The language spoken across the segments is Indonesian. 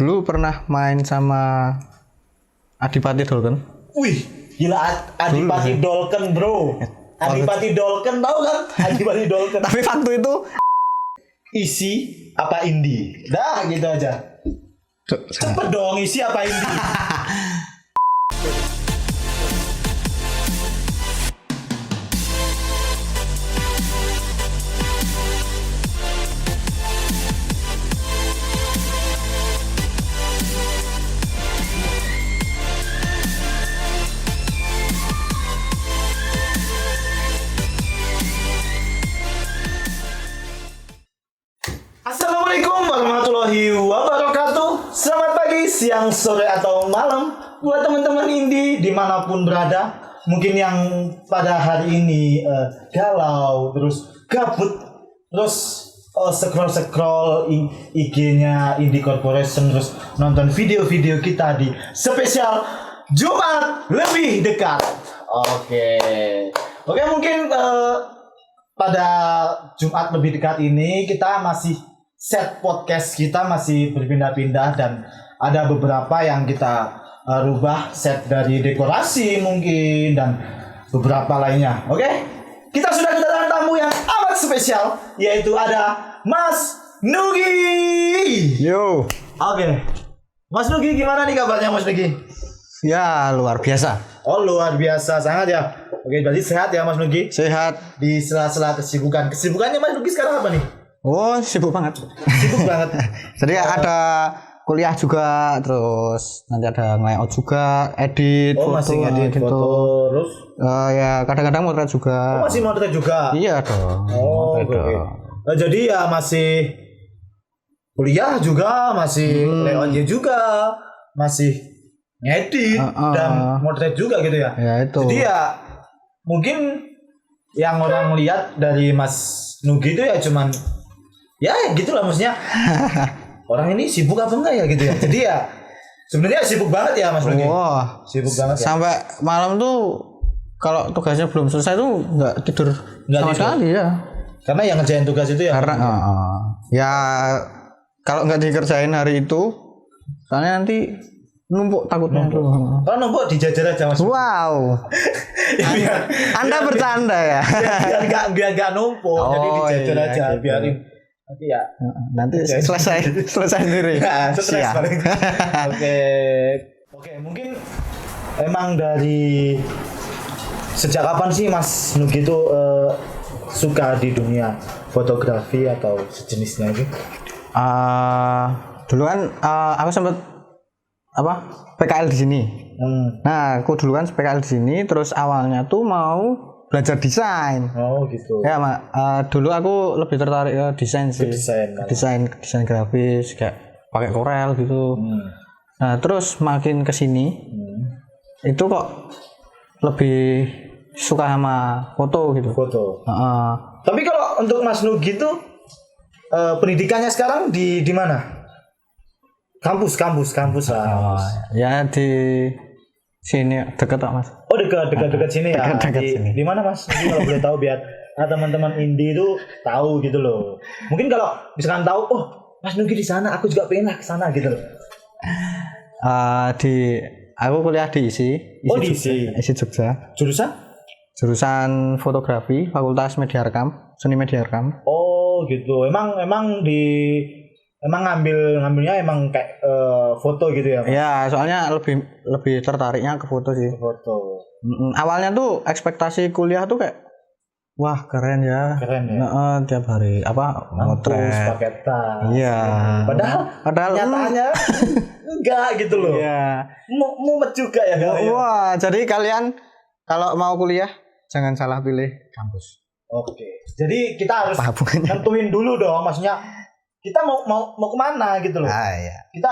dulu pernah main sama Adipati Dolken. Wih, gila Adipati Dolken, bro. Adipati Dolken, tahu kan? Adipati Dolken. Tapi waktu itu Isi apa indie? Dah gitu aja. Cepet dong, isi apa indie? Assalamualaikum warahmatullahi wabarakatuh. Selamat pagi, siang, sore, atau malam buat teman-teman indie dimanapun berada. Mungkin yang pada hari ini galau, terus gabut, terus scroll IG-nya Indie Corporation, terus nonton video-video kita di spesial Jumat lebih dekat. Oke, mungkin pada Jumat lebih dekat ini kita masih set podcast kita masih berpindah-pindah dan ada beberapa yang kita rubah set dari dekorasi mungkin dan beberapa lainnya. Oke? Kita sudah kedatangan tamu yang amat spesial, yaitu ada Mas Nugi. yo, Oke. Mas Nugi, gimana nih kabarnya Mas Nugi? ya luar biasa. Oh, luar biasa sangat ya. Oke, jadi sehat ya Mas Nugi? Sehat. Di sela-sela kesibukan. Kesibukannya Mas Nugi sekarang apa nih? Oh, sibuk banget. Sibuk banget. Jadi ada kuliah juga, terus nanti ada layout juga, edit, Oh, foto, masih ngedit gitu. foto, terus? Ya kadang-kadang motret juga. Oh, masih motret juga? Iya dong. Oh, motret oke. dong. Jadi ya masih kuliah juga, masih layoutnya juga, masih ngedit dan motret juga gitu ya? Ya itu. Jadi ya mungkin yang orang lihat dari Mas Nugi itu ya cuman ya gitulah maksudnya. Orang ini sibuk apa enggak ya gitu ya. Jadi ya sebenarnya sibuk banget ya Mas Nugi. Wah, Sibuk banget ya. sampai malam tuh kalau tugasnya belum selesai tuh nggak tidur sama sekali ya. Karena yang ngerjain tugas itu ya. Karena ya kalau nggak dikerjain hari itu, soalnya nanti numpuk takutnya tuh. Kalau numpuk dijajar aja Mas. Wow. Anda bercanda ya? biar nggak numpuk, jadi dijajar iya, aja, gitu. biarin nanti ya. Nanti selesai sendiri. Ya, stres Siap. paling. Oke, mungkin emang dari sejak kapan sih Mas Nugi itu suka di dunia fotografi atau sejenisnya itu? Dulu kan aku sempet PKL di sini. Nah, aku dulu kan PKL di sini, terus awalnya tuh mau belajar desain. Oh gitu. Ya, dulu aku lebih tertarik ke desain sih. Desain grafis kayak pakai Corel gitu. Nah, terus makin kesini itu kok lebih suka sama foto gitu. Foto. Tapi kalau untuk Mas Nugi tuh pendidikannya sekarang di mana? Kampus lah. Ya di sini dekat kok Mas. Oh dekat sini ya. Dekat sini. Di mana Mas? Mungkin kalau boleh tahu biar teman-teman indie itu tahu gitu loh. Mungkin kalau misalkan tahu, oh Mas Nugi di sana, aku juga pengen lah ke sana gitu loh. Aku kuliah di ISI. Oh di ISI. ISI Jogja. Jurusan fotografi, Fakultas Media Rekam, Seni Media Rekam. Oh gitu. Emang ngambilnya emang kayak foto gitu ya? Ya, soalnya lebih tertariknya ke foto sih. Foto. Awalnya tuh ekspektasi kuliah tuh kayak wah keren ya. Tiap hari motret pakai tas. Iya. Padahal nyatanya enggak gitu loh. Iya. Mumet juga ya kalian. Wah, jadi kalian kalau mau kuliah jangan salah pilih kampus. Oke. Jadi kita harus Apa hubungannya? nentuin dulu dong, maksudnya kita mau kemana gitu loh. Iya. Kita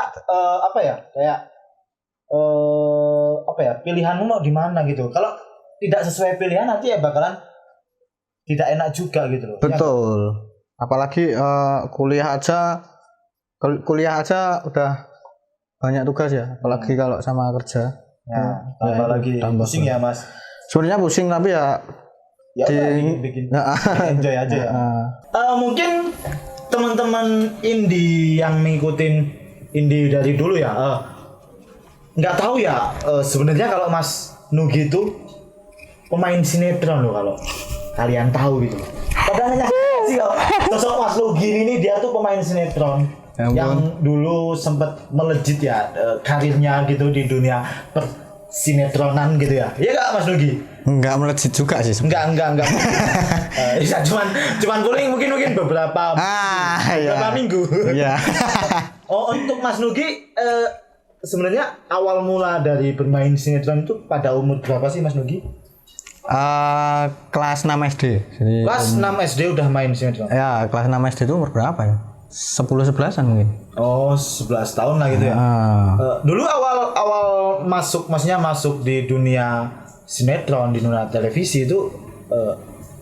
pilihanmu mau di mana gitu. Kalau tidak sesuai pilihan nanti ya bakalan tidak enak juga gitu loh. Betul. Apalagi kuliah aja udah banyak tugas ya. Apalagi kalau sama kerja. Tambah lagi pusing ya Mas. Sebenarnya pusing tapi ya bikin enjoy aja ya. Mungkin teman-teman indie yang ngikutin Indi dari dulu ya. Nggak tahu ya sebenarnya kalau Mas Nugi itu pemain sinetron loh kalau kalian tahu gitu. Padahal sih kalau sosok Mas Nugi ini dia tuh pemain sinetron yang dulu sempat melejit ya karirnya gitu di dunia sinetronan gitu ya. Iya nggak Mas Nugi? Enggak melejit juga sih. Enggak. Ya cuman mungkin beberapa minggu. Iya. Oh, untuk Mas Nugi sebenarnya awal mula dari bermain sinetron itu pada umur berapa sih Mas Nugi? Kelas 6 SD. Jadi kelas 6 SD udah main sinetron. Ya, kelas 6 SD itu umur berapa ya? 10-11an mungkin. Oh, 11 tahun lah gitu ya. Dulu awal maksudnya masuk di dunia sinetron, di dunia televisi itu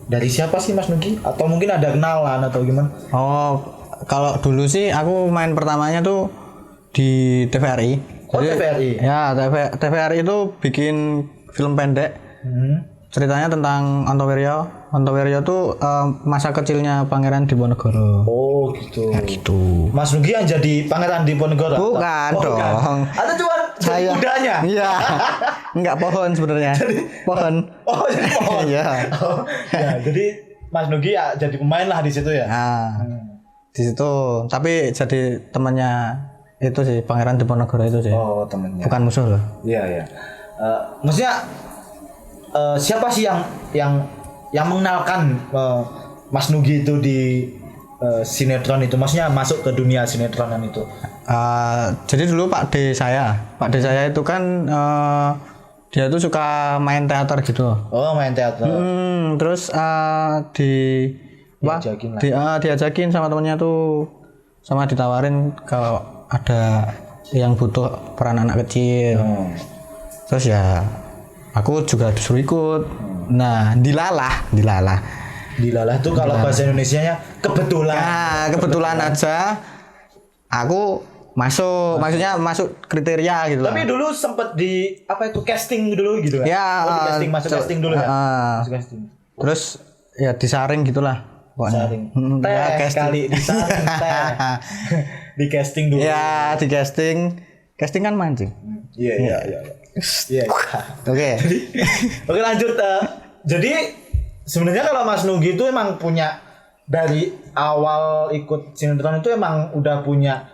dari siapa sih Mas Nugi? Atau mungkin ada kenalan atau gimana? Oh, kalau dulu sih aku main pertamanya tuh di TVRI. Oh, jadi, TVRI. Ya, TVRI itu bikin film pendek. Ceritanya tentang Antowiryo. Antowiryo tuh masa kecilnya Pangeran Diponegoro. Oh, gitu. Ya gitu. Mas Nugi yang jadi Pangeran Diponegoro? Bukan dong. Atau cuma jadi kudanya? Iya. Enggak, pohon sebenarnya. Pohon. Oh, jadi pohon. Iya. Ya, jadi Mas Nugi ya jadi pemain lah di situ ya. Nah, di situ. Tapi jadi temannya itu sih Pangeran Diponegoro itu sih. Oh, temannya. Bukan musuh loh. Iya. Maksudnya siapa sih yang mengenalkan Mas Nugi itu di sinetron itu? Maksudnya masuk ke dunia sinetronan itu? Jadi dulu Pak D saya itu kan dia tuh suka main teater gitu. Oh, main teater. Terus diajakin sama temennya tuh, sama ditawarin kalau ada yang butuh peran anak kecil. Terus ya aku juga disuruh ikut. Nah, dilalah tuh kalau bahasa Indonesianya kebetulan. Nah, kebetulan aja aku masuk, maksudnya masuk kriteria gitu. Tapi dulu sempet di casting dulu gitu kan? Ya, masuk casting dulu ya. Masuk casting. Terus ya disaring gitulah pokoknya. Disaring. Kali disaring teh. Di casting dulu. Ya, di casting. Casting kan mancing. Iya. Oke, lanjut. Jadi sebenarnya kalau Mas Nugi itu emang punya dari awal ikut sinetron itu emang udah punya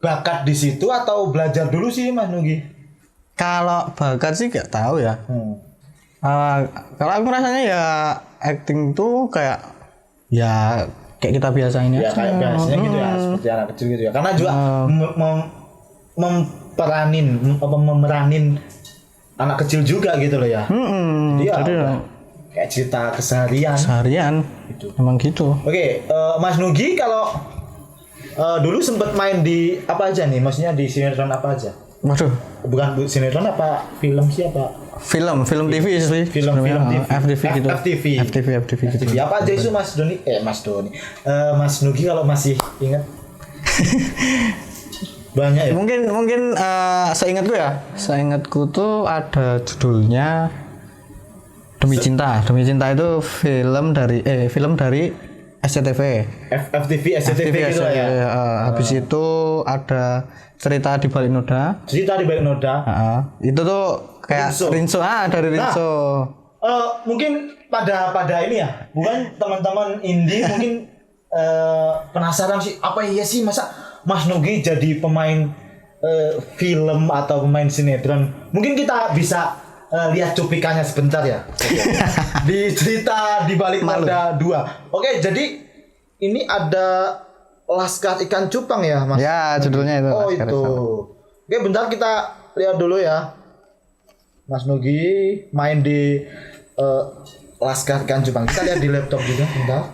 bakat di situ atau belajar dulu sih Mas Nugi? Kalau bakat sih gak tahu ya. Kalau aku rasanya ya acting tuh kayak kita biasain ya. Kayak biasanya gitu ya, seperti anak kecil gitu ya. Karena juga memeranin anak kecil juga gitu loh ya. Jadi kayak cerita keseharian gitu. Emang gitu. Oke, Mas Nugi kalau dulu sempat main di apa aja nih? Maksudnya di sinetron apa aja? Waduh, bukan sinetron apa film sih apa? Film TV sih. Film TV. FTV gitu. FTV gitu. Apa aja itu Mas Doni? Mas Nugi kalau masih ingat. Banyak ya? Mungkin seingatku tuh ada judulnya Demi Cinta itu film dari SCTV. FTV SCTV gitu ya. Habis itu ada Cerita di Balik Noda. Itu tuh kayak Rinso. Dari Rinso. Mungkin pada ini ya. Bukan teman-teman indie mungkin penasaran sih apa iya sih masa Mas Nugi jadi pemain film atau pemain sinetron. Mungkin kita bisa lihat cuplikannya sebentar ya. Di Cerita di Balik Noda 2. Oke, jadi ini ada Laskar Ikan Cupang ya, Mas? Ya, judulnya itu. Oh, itu. Oke, bentar kita lihat dulu ya. Mas Nugi main di Laskar Ikan Cupang. Kita lihat di laptop juga, bentar.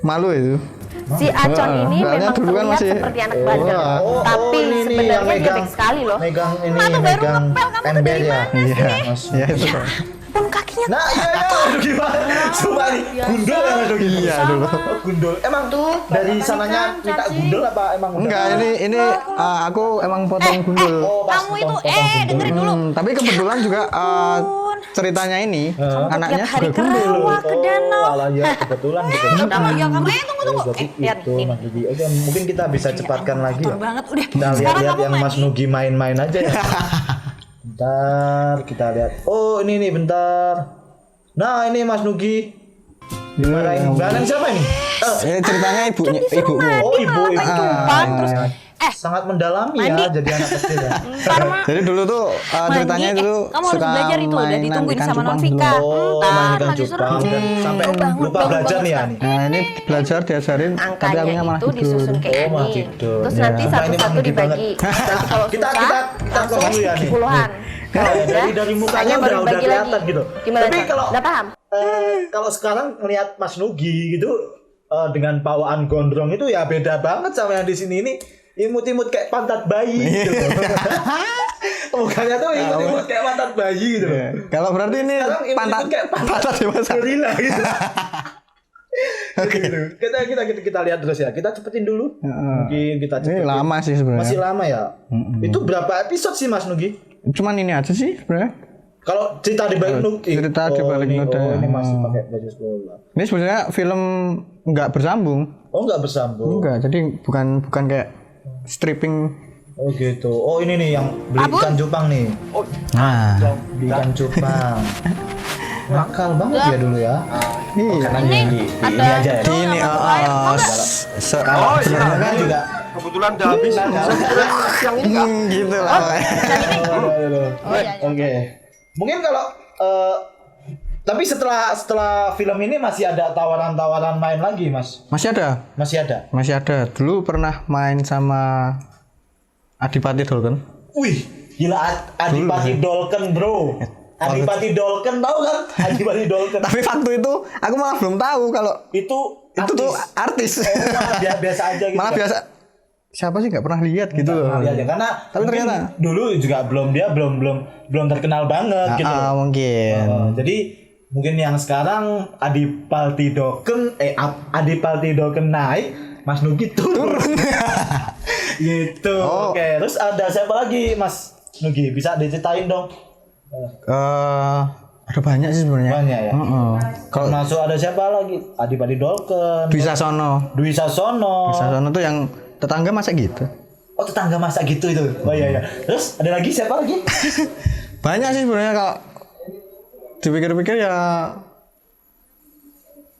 Malu itu. Si Acon ini memang terlihat seperti anak bandel, tapi sebenarnya dia baik sekali loh. Megang ember ya. Iya itu. Pun kakinya. Nah, iya. Aduh gimana? Coba nih. Gundul ya Mas Nugi. Iya dulu. Gundul. Emang tuh dari sananya minta gundul apa emang enggak, ini aku emang potong gundul. Kamu itu dengerin dulu. Tapi kebetulan juga ceritanya ini anaknya tiap hari juga gundul. ke rawa, ke danau. Malah ya kebetulan gitu. Ya kamu tunggu. Lihat Itu nih. Mas Nugi. Oke, mungkin kita bisa cepatkan lagi Kotor ya. banget udah. Kita Sekarang lihat-lihat kamu yang Mas mandi. Nugi main-main aja ya. Bentar, kita lihat. Oh, ini nih bentar. Nah, ini Mas Nugi. Dimarahin. Berantem siapa ini? Ceritanya ibunya ibumu. Oh, ibu. Cupang terus Sangat mendalami ya mandi. jadi anak kecil ya. ntar mah Jadi dulu tuh ceritanya itu kamu harus suka belajar itu udah mainan ditungguin ikan sama cupang Nonvika. dulu. Oh, Ntar main ikan maju cupang seru. dan sampai Bangun, lupa bangun belajar nih ya banget. nih. Nah ini belajar diajarin tapi Angkanya akunya malah itu tidur. disusun kayak Oh, malah ini. tidur. Terus Ya. nanti Nah, ini satu-satu Mas Nugi banget. dibagi. Nanti kalau Kita susah langsung dulu ya nih. puluhan. Nah, dari mukanya Sisanya baru udah dibagi kelihatan lagi. gitu. Gimana Tapi Chan? kalau Udah paham? kalau sekarang ngelihat Mas Nugi gitu dengan pawaan gondrong itu ya beda banget sama yang di sini ini. Imut-imut kayak pantat bayi gitu. Mukanya tuh imut-imut kayak pantat bayi gitu. Kalau berarti ini Sekarang imut-imut pantat kayak pantat dewasa. gorila gitu. Gitu. Kita lihat terus ya. Kita cepetin dulu. Mungkin kita Ini cepetin. lama sih sebenarnya. Masih lama ya. Itu berapa episode sih Mas Nugi? Cuman ini aja sih sebenarnya. Kalau cerita di balik Nugi. Cerita di balik ini, Nugi. ini masih pakai baju sekolah. Ini sebenarnya film nggak bersambung. Oh nggak bersambung. Enggak, jadi bukan kayak stripping. Oh gitu. Oh ini nih yang beli ikan cupang nih. Nah, Beli ikan cupang. Nakal banget ya dulu ya. iya. Ini aja ya. Ini sebenarnya kan juga Kebetulan udah habis. gitu lah. Oke. Mungkin kalau tapi setelah film ini masih ada tawaran-tawaran main lagi, Mas? Masih ada. Masih ada. Masih ada. Dulu pernah main sama Adipati Dolken. Wih, gila Adipati Dolken, Bro. Adipati Dolken tahu kan? Adipati Dolken. Tapi waktu itu aku malah belum tahu kalau itu tuh artis. malah biasa aja gitu. Malah biasa. Siapa sih nggak pernah lihat gitu loh. Pernah lihat ya, karena Tapi mungkin ternyata dulu juga belum terkenal banget gitu. Mungkin. Jadi mungkin yang sekarang Adipati Dolken naik, Mas Nugi turun. Gitu. Oh. Oke, terus ada siapa lagi Mas Nugi? Bisa diceritain dong. Ada banyak sih sebenarnya. Banyak ya. Kalau Masuk ada siapa lagi? Adipati Dolken, Dwi Sasono. Dwi Sasono. Sasono tuh yang tetangga masa gitu. Oh, tetangga masa gitu itu. Oh iya. Terus ada lagi siapa lagi? Banyak sih sebenarnya kalau dipikir-pikir ya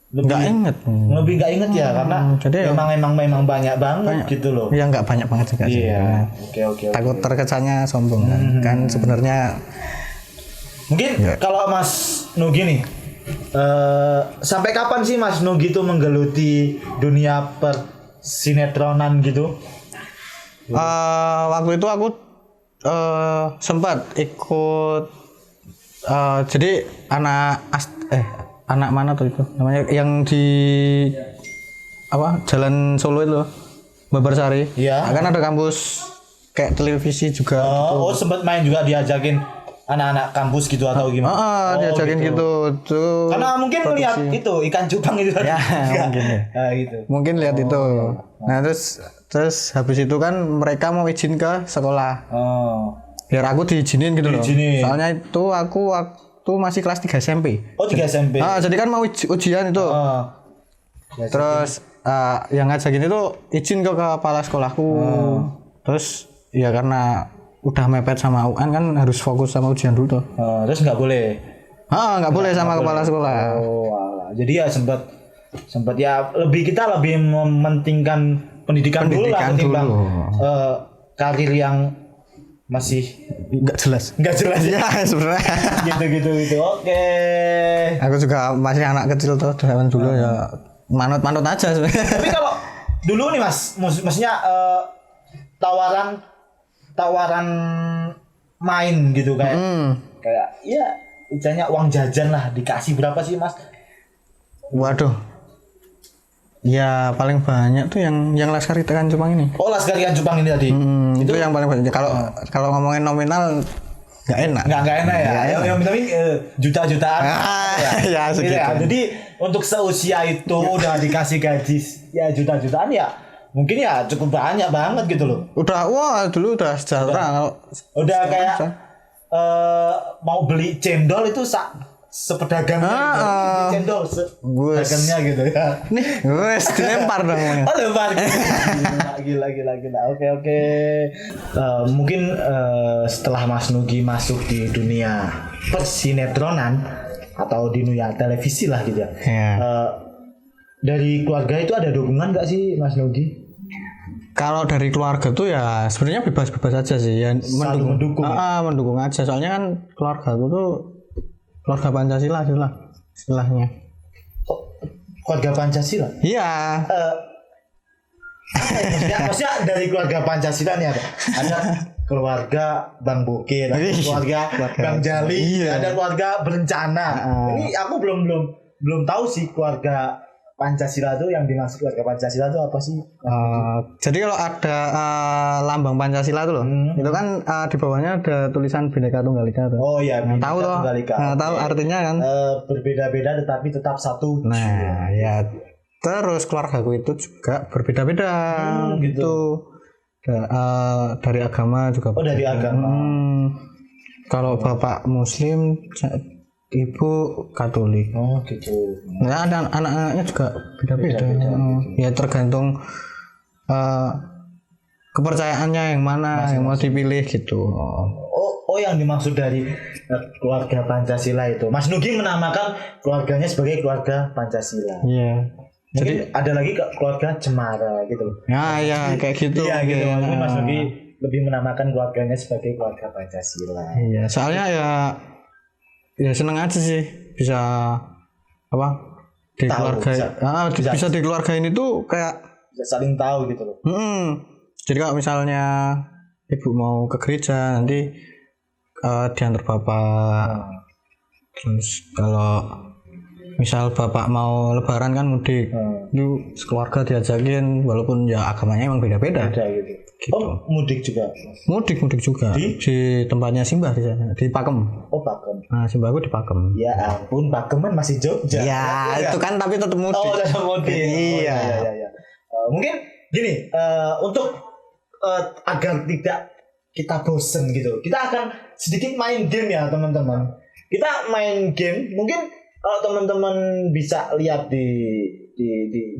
nggak inget. Lebih nggak inget ya karena jadi ya memang banyak banget gitu loh. Ya nggak banyak banget juga sih. Iya. Oke. Takut terkesannya sombong kan. Kan sebenarnya Mungkin kalau Mas Nugi nih sampai kapan sih Mas Nugi tuh menggeluti dunia persinetronan gitu? waktu itu aku sempat ikut jadi anak mana tuh itu namanya yang di Jalan Solo itu Babarsari. Iya. Kan ada kampus kayak televisi juga. Oh, sempat main juga diajakin anak-anak kampus gitu atau gimana? Diajakin gitu. Tuh. Karena mungkin produksi. lihat itu ikan cupang itu kan. Ya, mungkin ya. Gitu. Mungkin lihat itu. Nah, terus habis itu kan mereka mau izin ke sekolah. Oh. Biar aku diizinin gitu loh. Diizinin. Soalnya itu aku waktu masih kelas 3 SMP. Oh, 3 SMP. Jadi kan mau ujian itu. Terus yang ngajakin itu izin ke kepala sekolahku. Terus ya karena udah mepet sama UN kan harus fokus sama ujian dulu tuh. Terus nggak boleh. Nggak boleh sama kepala sekolah. Oh, alah. Jadi ya sempat ya kita lebih mementingkan pendidikan dulu lah ketimbang karir yang masih nggak jelas ya sebenarnya. gitu. Oke. Aku juga masih anak kecil tuh zaman dulu ya manut aja sebenarnya. Tapi kalau dulu nih Mas, maksudnya tawaran main gitu kayak ya istilahnya uang jajan lah dikasih berapa sih Mas? Waduh. Ya paling banyak tuh yang Laskar Ikan Cupang ini. Oh, Laskar Ikan Cupang ini tadi. Itu yang paling banyak. Kalau ngomongin nominal nggak enak. Nggak enak ya. Yang penting juta-jutaan. Ya segitu. Ya. Jadi untuk seusia itu udah dikasih gaji ya juta-jutaan ya. Mungkin ya cukup banyak banget gitu loh. Dulu udah sejahtera. Udah kayak mau beli cendol itu sepedagangnya cendol dagangnya gitu ya. Nih, wes dilempar dong. Oh, lempar. Gila. Oke. Mungkin setelah Mas Nugi masuk di dunia persinetronan atau di dunia televisi lah gitu ya. Dari keluarga itu ada dukungan nggak sih Mas Nugi? Kalau dari keluarga tuh ya sebenarnya bebas-bebas aja sih ya, mendukung aja. Soalnya kan keluarga tuh keluarga Pancasila istilahnya. Keluarga Pancasila? Iya. Maksudnya dari keluarga Pancasila nih ada keluarga Bang Bokir, ada keluarga Bang Jali, ada keluarga Berencana. Ini aku belum tahu sih keluarga Pancasila itu yang dimaksud keluarga Pancasila itu apa sih? Jadi kalau ada lambang Pancasila itu loh, itu kan di bawahnya ada tulisan Bhinneka Tunggal Ika tuh. Oh iya, Bhinneka Tunggal Ika. Tahu artinya kan? Berbeda-beda tetapi tetap satu. Nah, ya terus keluargaku itu juga berbeda-beda gitu. Dari agama juga. Oh, dari agama. Kalau bapak Muslim, ibu Katolik. Oh gitu. Nah, ada anak-anaknya juga beda-beda. Ya tergantung kepercayaannya yang mana yang mau dipilih gitu. Oh yang dimaksud dari keluarga Pancasila itu, Mas Nugi menamakan keluarganya sebagai keluarga Pancasila. Iya. Jadi ada lagi keluarga Cemara gitu. Ya kayak gitu. Iya gitu. Mungkin Mas Nugi lebih menamakan keluarganya sebagai keluarga Pancasila. Iya. Soalnya ya seneng aja sih bisa di keluarga bisa di keluarga ini tuh kayak bisa saling tahu gitu loh. Jadi kalau misalnya ibu mau ke gereja nanti diantar bapak, terus kalau misal bapak mau lebaran kan mudik, itu keluarga diajakin walaupun ya agamanya emang beda-beda. Gitu. Oh, mudik juga. Mudik juga. Di tempatnya Simbah di sana, di Pakem. Oh, Pakem. Nah, Simbahku di Pakem. Ya ampun, Pakem kan masih Jogja. Ya, itu kan tapi tetap mudik. Oh, tetap mudik. Iya. Mungkin gini, untuk agar tidak kita bosen gitu, kita akan sedikit main game ya, teman-teman. Kita main game, mungkin kalau teman-teman bisa lihat di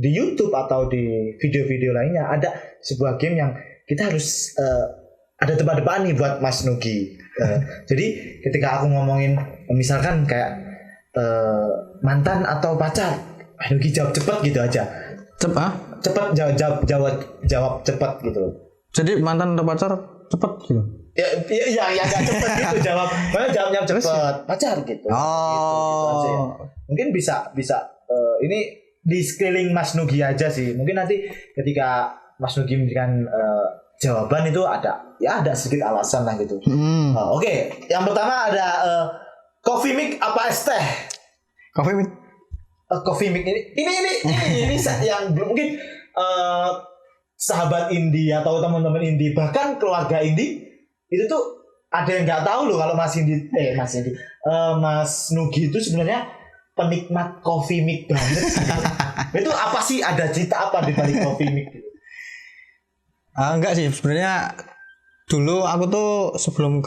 YouTube atau di video-video lainnya, ada sebuah game yang kita harus ada tebak-tebakan nih buat Mas Nugi. Jadi ketika aku ngomongin misalkan kayak mantan atau pacar, Mas Nugi jawab cepat gitu aja. Cepat jawab cepat gitu. Jadi mantan atau pacar cepat gitu. Ya agak cepat gitu jawab. Mana jawabnya cepat, pacar gitu. Oh. Gitu aja. Mungkin bisa ini di sekeliling Mas Nugi aja sih. Mungkin nanti ketika Mas Nugi memberikan jawaban itu ada sedikit alasan lah gitu. Oke. Yang pertama ada coffee mix apa es teh? Coffee mix. Coffee mix ini yang belum mungkin sahabat indie atau teman-teman indie bahkan keluarga indie itu tuh ada yang nggak tahu loh kalau Mas Nugi itu sebenarnya penikmat coffee mix banget. Itu apa sih, ada cerita apa di balik coffee mix? Enggak sih, sebenarnya dulu aku tuh sebelum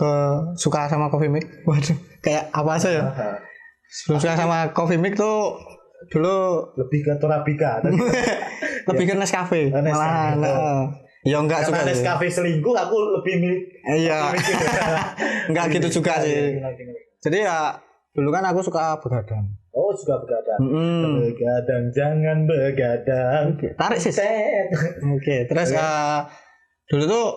suka sama coffee mix, waduh kayak apa aja ya. Sebelum suka sama coffee mix tuh dulu lebih ke Torabika, lebih ke Nescafe. Ya enggak juga. Karena Nescafe selingkuh, aku lebih milih. Iya. Enggak gitu juga sih. Jadi ya dulu kan aku suka begadang. Oh, suka begadang. Begadang jangan begadang. Tarik sih. Oke, terus dulu tuh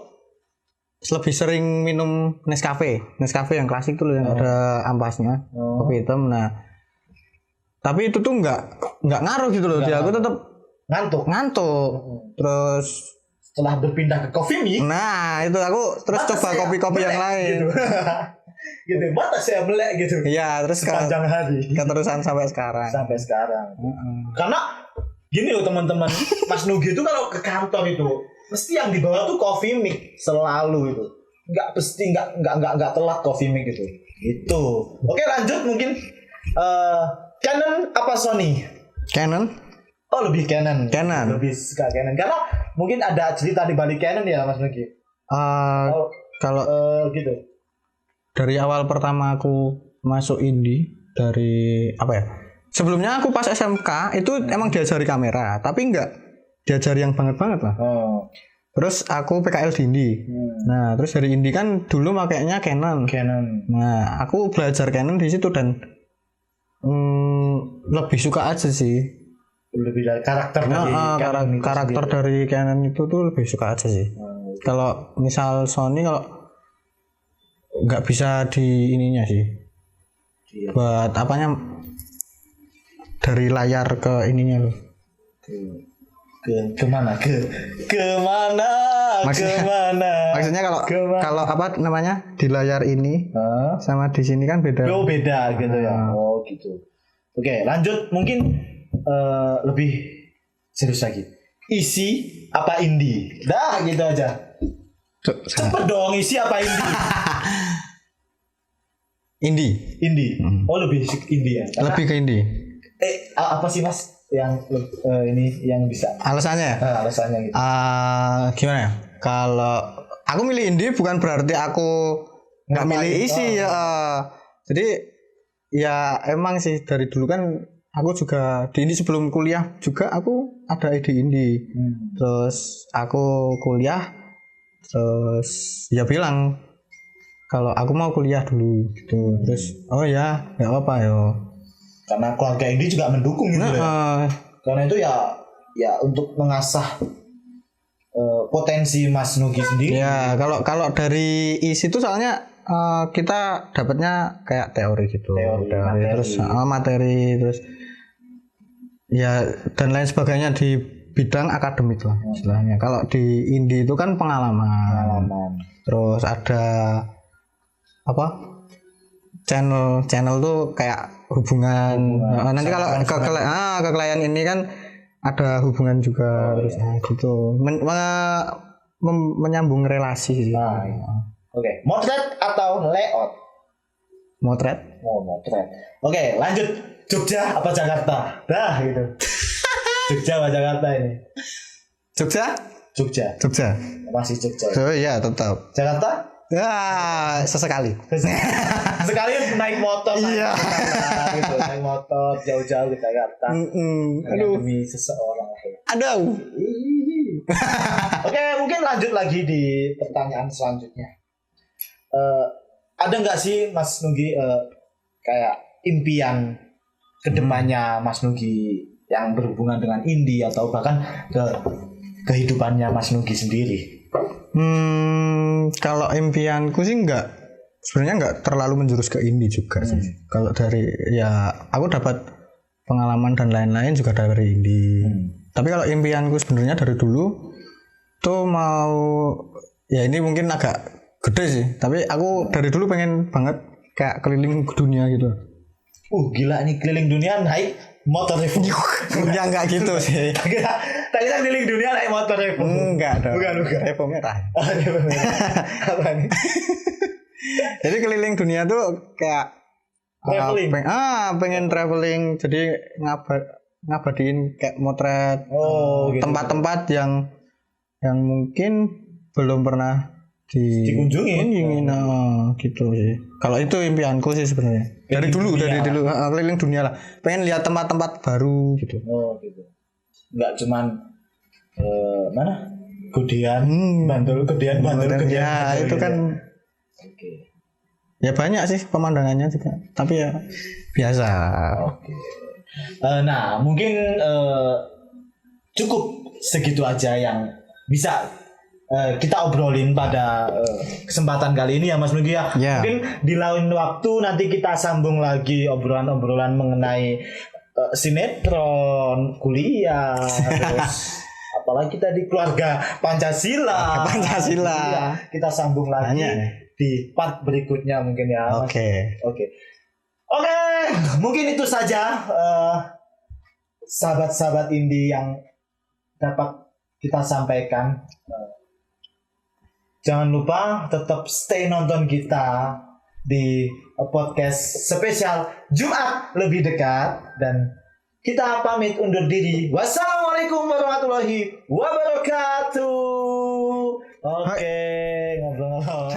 lebih sering minum Nescafe yang klasik tuh yang ada ampasnya, kopi hitam. Nah, tapi itu tuh nggak ngaruh gitu loh. Dia aku tetap ngantuk. Terus setelah berpindah ke coffee mix, nah itu aku terus coba kopi-kopi yang lain. Gitu, batas saya melek gitu. Iya, terus sepanjang hari. Keterusan sampai sekarang. Karena gini loh teman-teman, Mas Nugi itu kalau ke kantor itu mesti yang dibawa tuh coffee mix selalu itu. Nggak telat coffee mix gitu. Itu. Oke, lanjut mungkin Canon apa Sony? Canon. Oh, lebih Canon. Lebih suka Canon. Karena mungkin ada cerita di balik Canon ya Mas Nugi. Kalau gitu. dari awal pertama aku masuk indie dari apa ya? Sebelumnya aku pas SMK itu emang diajari kamera, tapi enggak diajari yang banget lah. Terus aku PKL di indie. Nah, terus dari indie kan dulu makainya Canon. Nah, aku belajar Canon di situ dan lebih suka aja sih. Lebih dari karakter karakter dari Canon itu tuh lebih suka aja sih. Kalau misal Sony kalau nggak bisa di ininya sih. Buat apanya dari layar ke ininya loh. Kemana? Maksudnya kalau apa namanya di layar ini sama di sini kan beda. Oh beda gitu ya. Oh gitu. Oke, lanjut mungkin lebih serius lagi. Isi apa indie? Dah gitu aja. Cepet dong, isi apa indie? Indie. Oh lebih indie ya? Lebih ke indie. Apa sih mas yang ini yang bisa? Alasannya ya? Alasannya gitu. Gimana ya? Kalau aku milih indie bukan berarti aku nggak milih isi ya. Jadi ya emang sih dari dulu kan aku juga di indie sebelum kuliah juga aku ada ide indie. Terus aku kuliah terus ya bilang kalau aku mau kuliah dulu gitu. Terus oh ya nggak apa-apa yo. Karena keluarga indie juga mendukung gitu ya. Karena itu ya untuk mengasah potensi Mas Nugi sendiri. Ya kalau dari isi itu soalnya kita dapatnya kayak teori gitu. Teori. Terus materi terus ya dan lain sebagainya di bidang akademik lah istilahnya. Kalau di indie itu kan pengalaman. Terus ada apa? Channel tuh kayak hubungan. Nanti kalau ke klien ini kan ada hubungan juga terus gitu. Menyambung relasi. Oke. Motret atau layout? Motret. Motret. Oke, lanjut. Jogja apa Jakarta? Dah gitu. Jogja apa Jakarta ini? Jogja. Masih Jogja. Oh iya tetap. Jakarta? Ya sesekali. Sekali naik motor. Iya. Gitu, naik motor jauh-jauh ke Jakarta. Aduh. Demi seseorang. Aduh. Oke, mungkin lanjut lagi di pertanyaan selanjutnya. Ada nggak sih Mas Nugi kayak impian kedepannya Mas Nugi yang berhubungan dengan indie atau bahkan ke kehidupannya Mas Nugi sendiri? Kalau impianku sih sebenarnya nggak terlalu menjurus ke indie juga sih. Kalau dari ya aku dapat pengalaman dan lain-lain juga dari indie. Tapi kalau impianku sebenarnya dari dulu tuh mau ya ini mungkin agak gede sih. Tapi aku dari dulu pengen banget kayak keliling dunia gitu. Gila nih keliling dunia naik motor Revo. Ya enggak gitu sih. Tadi kan keliling dunia naik motor Revo. Enggak dong. Bukan. Revo merah. Revo merah. Apa nih? Jadi keliling dunia tuh kayak traveling. Pengen traveling. Jadi ngabadiin kayak motret gitu. Tempat-tempat yang mungkin belum pernah dikunjungi. Gitu sih. Kalau itu impianku sih sebenarnya. Dari dulu keliling dunia lah. Pengen lihat tempat-tempat baru gitu. Gitu. Enggak cuman mana? Gedean, Bantul. Ya, itu kan. Oke. Ya banyak sih pemandangannya juga. Tapi ya biasa. Oke. Nah, mungkin cukup segitu aja yang bisa kita obrolin pada kesempatan kali ini ya Mas Nugi ya. Mungkin di lain waktu nanti kita sambung lagi obrolan-obrolan mengenai sinetron, kuliah, terus apalagi tadi keluarga Pancasila. Ya, kita sambung lagi di part berikutnya mungkin ya. Oke. Mungkin itu saja sahabat-sahabat indie yang dapat kita sampaikan. Jangan lupa tetap stay nonton kita di podcast spesial Jumat lebih dekat dan kita pamit undur diri. Wassalamualaikum warahmatullahi wabarakatuh. Oke, ngobrol-ngobrol.